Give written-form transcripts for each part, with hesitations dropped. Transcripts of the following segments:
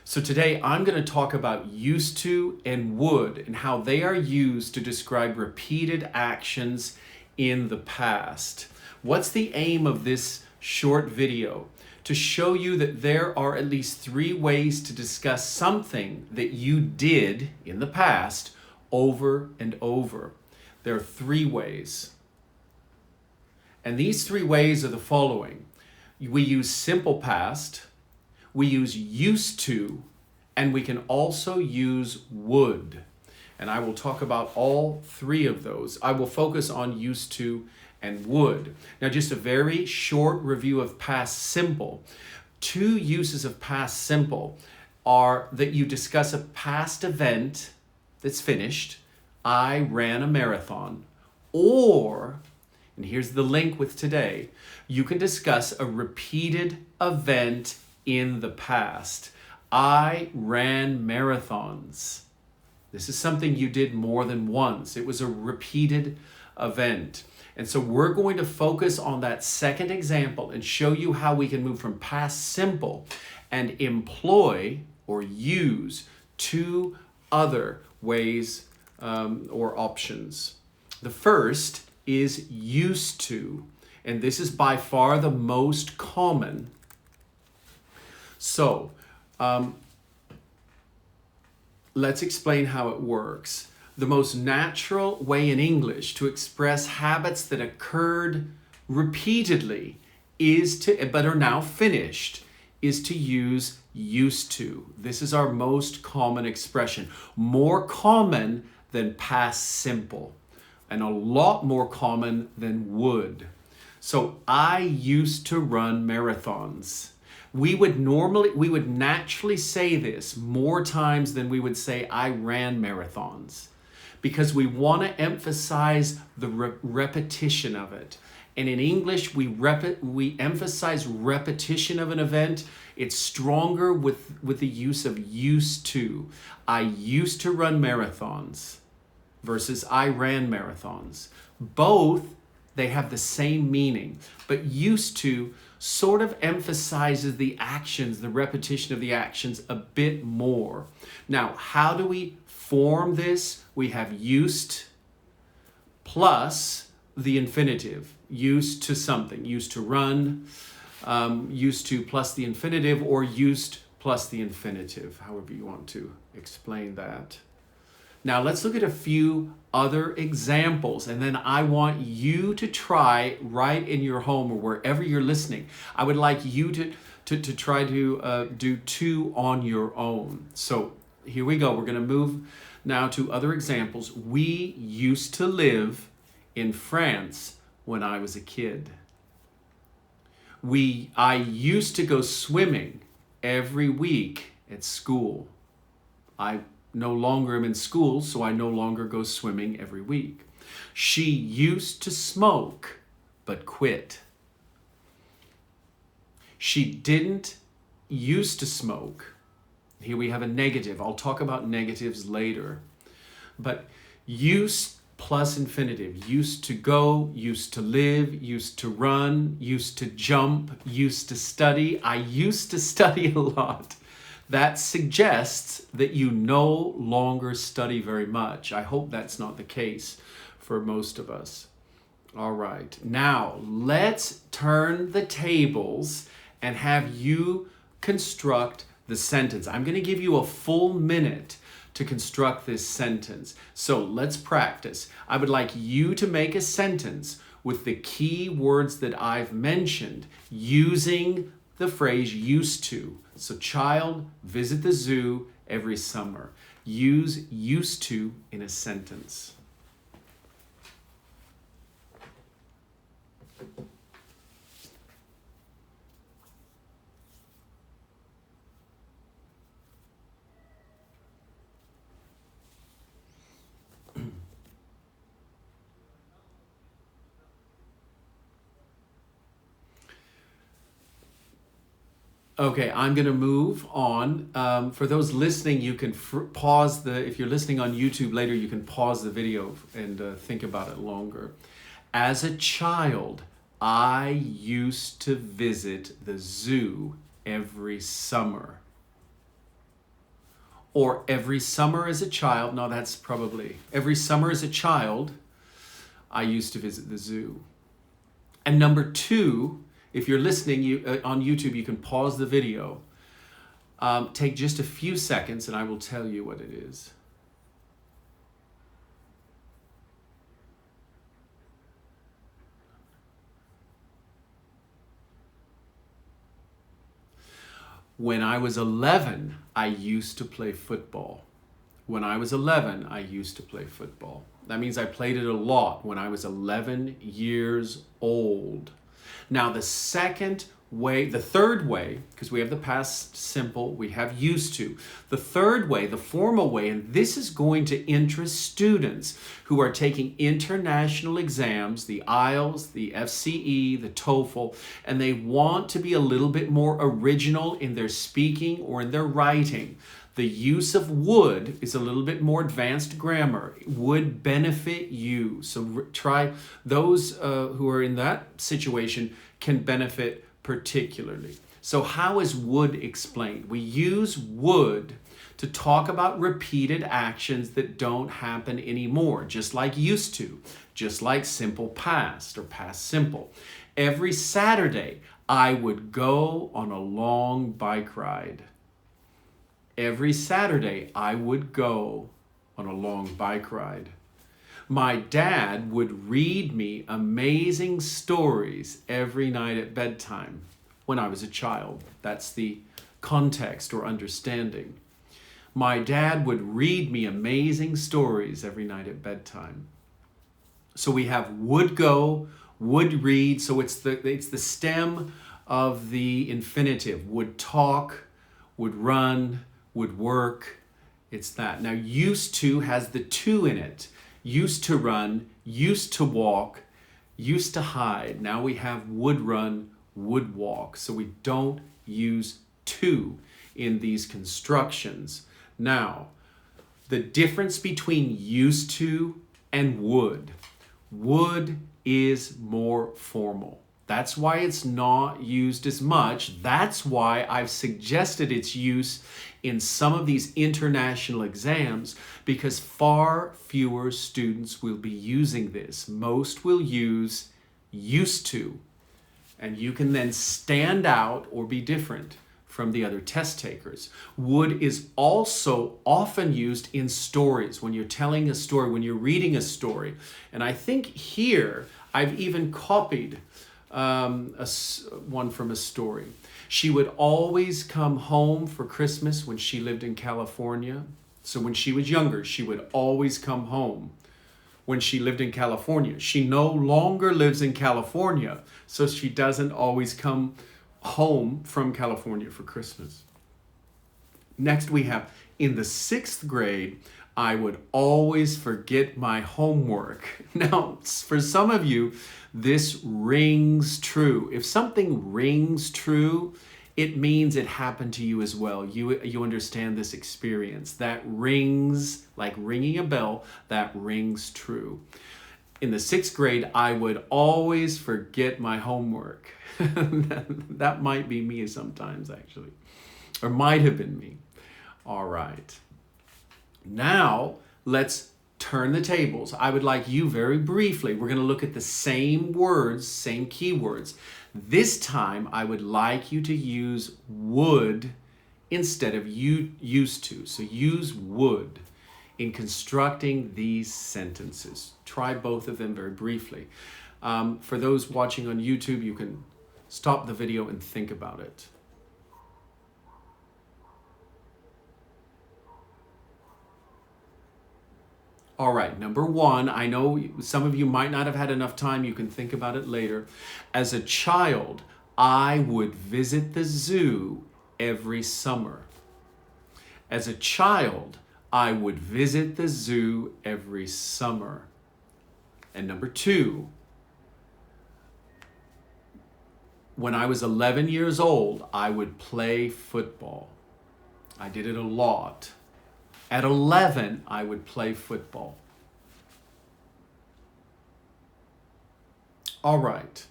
So today I'm going to talk about used to and would and how they are used to describe repeated actions in the past. What's the aim of this short video? To show you that there are at least 3 ways to discuss something that you did in the past over and over. There are 3 ways. And these 3 ways are the following. We use simple past, we use used to, and we can also use would. And I will talk about all 3 of those. I will focus on used to and would. Now, just a very short review of past simple. 2 uses of past simple are that you discuss a past event that's finished. I ran a marathon. Or, and here's the link with today, you can discuss a repeated event in the past. I ran marathons. This is something you did more than once. It was a repeated event. And so we're going to focus on that second example and show you how we can move from past simple and employ or use 2 other ways or options. The first is used to, and this is by far the most common. So, let's explain how it works. The most natural way in English to express habits that occurred repeatedly but are now finished, is to use used to. This is our most common expression. More common than past simple, and a lot more common than would. So, I used to run marathons. We would naturally say this more times than we would say I ran marathons, because we want to emphasize the repetition of it. And in English, we emphasize repetition of an event. It's stronger with the use of used to. I used to run marathons versus I ran marathons. Both, they have the same meaning, but used to sort of emphasizes the actions, the repetition of the actions a bit more. Now, how do we form this? We have used plus the infinitive. Used to something. Used to run, used to plus the infinitive, or used plus the infinitive, however you want to explain that. Now let's look at a few other examples, and then I want you to try right in your home or wherever you're listening. I would like you to try to do 2 on your own. So here we go. We're going to move now to other examples. We used to live in France when I was a kid. I used to go swimming every week at school. I no longer am in school, so I no longer go swimming every week. She used to smoke, but quit. She didn't used to smoke. Here we have a negative. I'll talk about negatives later. But used plus infinitive. Used to go, used to live, used to run, used to jump, used to study. I used to study a lot. That suggests that you no longer study very much. I hope that's not the case for most of us. All right, now let's turn the tables and have you construct the sentence. I'm going to give you a full minute to construct this sentence. So let's practice. I would like you to make a sentence with the key words that I've mentioned using the phrase used to. So child, visit the zoo every summer. Use used to in a sentence. Okay, I'm going to move on. For those listening, you can pause if you're listening on YouTube later, you can pause the video and think about it longer. As a child, I used to visit the zoo every summer. Or every summer as a child, no, that's probably, every summer as a child, I used to visit the zoo. And number two, if you're listening on YouTube, you can pause the video. Take just a few seconds and I will tell you what it is. When I was 11, I used to play football. When I was 11, I used to play football. That means I played it a lot when I was 11 years old. Now the third way, because we have the past simple, we have used to. The third way, the formal way, and this is going to interest students who are taking international exams, the IELTS, the FCE, the TOEFL, and they want to be a little bit more original in their speaking or in their writing. The use of would is a little bit more advanced grammar. Would benefit you. So try those who are in that situation can benefit particularly. So how is would explained? We use would to talk about repeated actions that don't happen anymore, just like used to, just like simple past or past simple. Every Saturday, I would go on a long bike ride. Every Saturday, I would go on a long bike ride. My dad would read me amazing stories every night at bedtime when I was a child. That's the context or understanding. My dad would read me amazing stories every night at bedtime. So we have would go, would read. So it's the stem of the infinitive. Would talk, would run, would work. It's that. Now used to has the to in it. Used to run, used to walk, used to hide. Now we have would run, would walk. So we don't use to in these constructions. Now, the difference between used to and would. Would is more formal. That's why it's not used as much. That's why I've suggested its use in some of these international exams, because far fewer students will be using this. Most will use used to, and you can then stand out or be different from the other test takers. Would is also often used in stories, when you're telling a story, when you're reading a story. And I think here I've even copied one from a story. She would always come home for Christmas when she lived in California. So when she was younger, she would always come home when she lived in California. She no longer lives in California, so she doesn't always come home from California for Christmas. Next we have, in the 6th grade, I would always forget my homework. Now, for some of you, this rings true. If something rings true, it means it happened to you as well. You understand this experience. That rings, like ringing a bell, that rings true. In the 6th grade, I would always forget my homework. That might be me sometimes, actually. Or might have been me. All right. Now, let's turn the tables. I would like you very briefly, we're going to look at the same words, same keywords. This time, I would like you to use would instead of used to. So use would in constructing these sentences. Try both of them very briefly. For those watching on YouTube, you can stop the video and think about it. All right, number one, I know some of you might not have had enough time. You can think about it later. As a child, I would visit the zoo every summer. As a child, I would visit the zoo every summer. And number two, when I was 11 years old, I would play football. I did it a lot. At 11, I would play football. All right.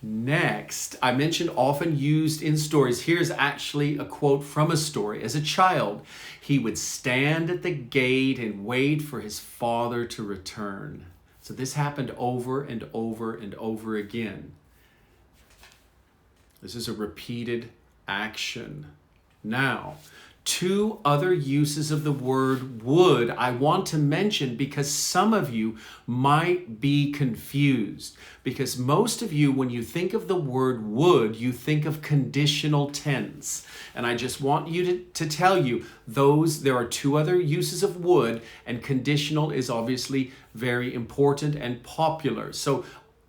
Next, I mentioned often used in stories. Here's actually a quote from a story. As a child, he would stand at the gate and wait for his father to return. So this happened over and over and over again. This is a repeated action. Now, two other uses of the word would I want to mention because some of you might be confused. Because most of you, when you think of the word would, you think of conditional tense. And I just want you to tell you there are two other uses of would, and conditional is obviously very important and popular. So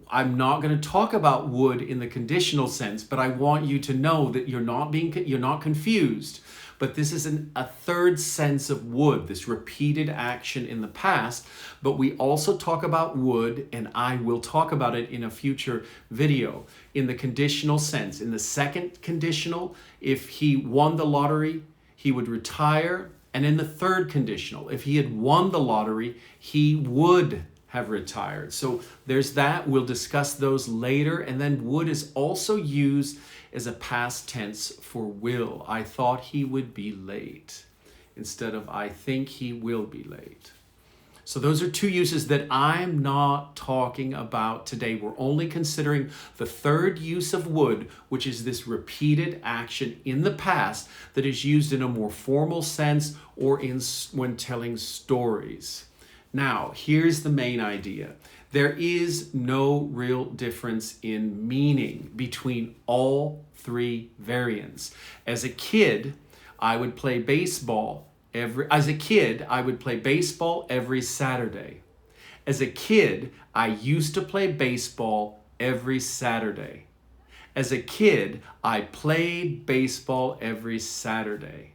I'm not going to talk about would in the conditional sense, but I want you to know that you're not confused. But this is a third sense of would, this repeated action in the past. But we also talk about would, and I will talk about it in a future video, in the conditional sense. In the second conditional, if he won the lottery, he would retire. And in the third conditional, if he had won the lottery, he would have retired. So there's that. We'll discuss those later. And then would is also used as a past tense for will. I thought he would be late instead of I think he will be late. So those are two uses that I'm not talking about today. We're only considering the third use of would, which is this repeated action in the past that is used in a more formal sense or when telling stories. Now, here's the main idea. There is no real difference in meaning between all three variants. As a kid, I would play baseball every Saturday. As a kid, I used to play baseball every Saturday. As a kid, I played baseball every Saturday.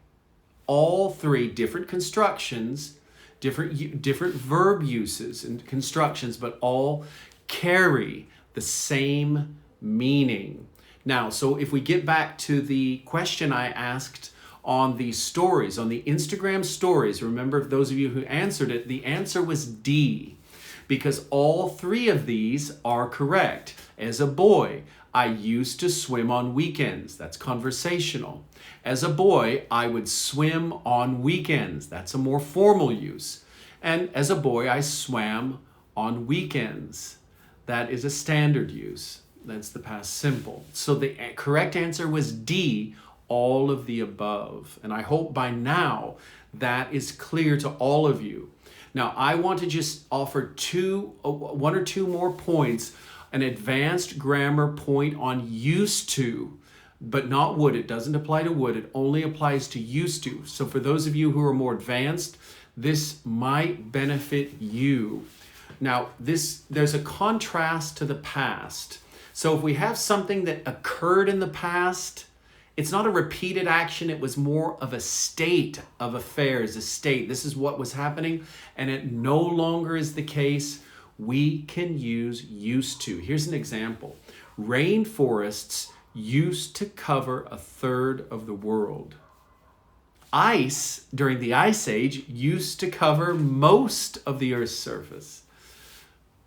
All three different constructions, different verb uses and constructions, but all carry the same meaning. Now, so if we get back to the question I asked on the stories, on the Instagram stories, remember those of you who answered it, the answer was D, because all three of these are correct. As a boy, I used to swim on weekends. That's conversational. As a boy, I would swim on weekends. That's a more formal use. And as a boy, I swam on weekends. That is a standard use. That's the past simple. So the correct answer was D, all of the above. And I hope by now that is clear to all of you. Now, I want to just offer one or two more points, an advanced grammar point on used to, but not would. It doesn't apply to would. It only applies to used to. So for those of you who are more advanced, this might benefit you. Now, there's a contrast to the past. So if we have something that occurred in the past, it's not a repeated action. It was more of a state of affairs, a state. This is what was happening, and it no longer is the case. We can use used to. Here's an example. Rainforests used to cover a third of the world. Ice during the Ice Age used to cover most of the Earth's surface.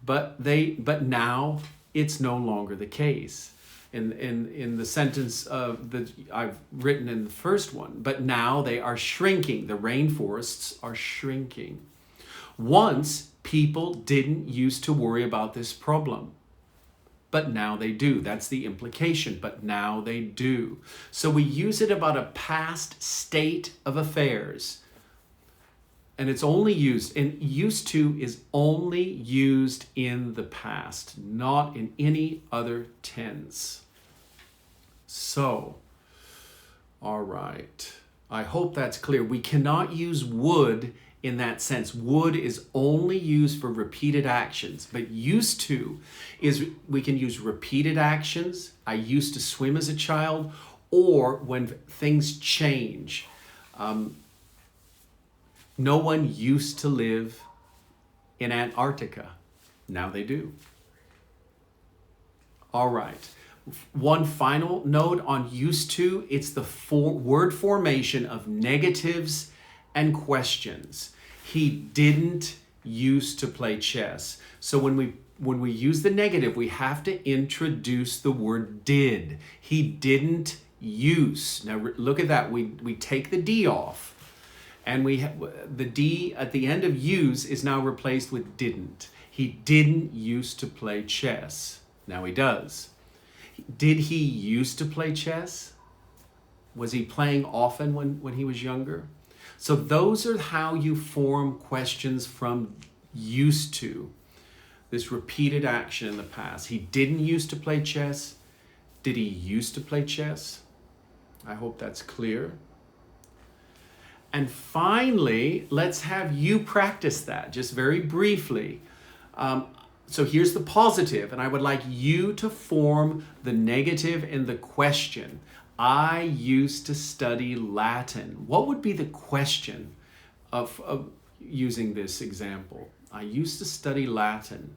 But now it's no longer the case. In the sentence that I've written in the first one, but now they are shrinking. The rainforests are shrinking. Once, people didn't used to worry about this problem, but now they do. That's the implication, but now they do. So we use it about a past state of affairs. And it's only used, and used to is only used in the past, not in any other tense. So, all right. I hope that's clear. We cannot use would in that sense. Would is only used for repeated actions, but used to is we can use repeated actions. I used to swim as a child, or when things change. No one used to live in Antarctica. Now they do. All right. One final note on used to, it's the word formation of negatives and questions. He didn't used to play chess. So when we when we use the negative, we have to introduce the word did. He didn't use. Now look at that. We take the D off, and the D at the end of use is now replaced with didn't. He didn't used to play chess. Now he does. Did he used to play chess? Was he playing often when he was younger? So those are how you form questions from used to. This repeated action in the past. He didn't used to play chess. Did he used to play chess? I hope that's clear. And finally, let's have you practice that just very briefly. So here's the positive, and I would like you to form the negative in the question. I used to study Latin. What would be the question of using this example? I used to study Latin.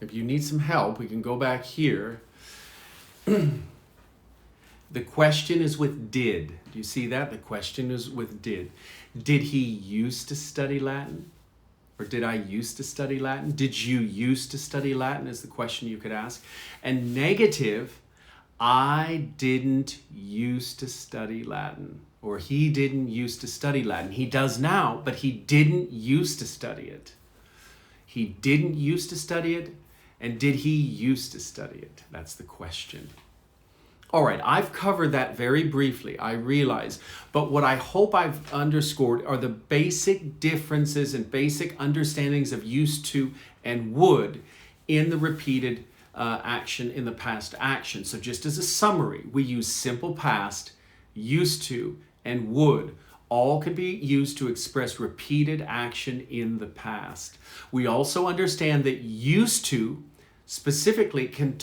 If you need some help, we can go back here. The question is with did. Do you see that? The question is with did. Did he used to study Latin? Or did I used to study Latin? Did you used to study Latin is the question you could ask. And negative, I didn't used to study Latin. Or he didn't used to study Latin. He does now, but he didn't used to study it. He didn't used to study it. And did he used to study it? That's the question. All right, I've covered that very briefly, I realize. But what I hope I've underscored are the basic differences and basic understandings of used to and would in the repeated action in the past action. So just as a summary, we use simple past, used to, and would. All can be used to express repeated action in the past. We also understand that used to specifically can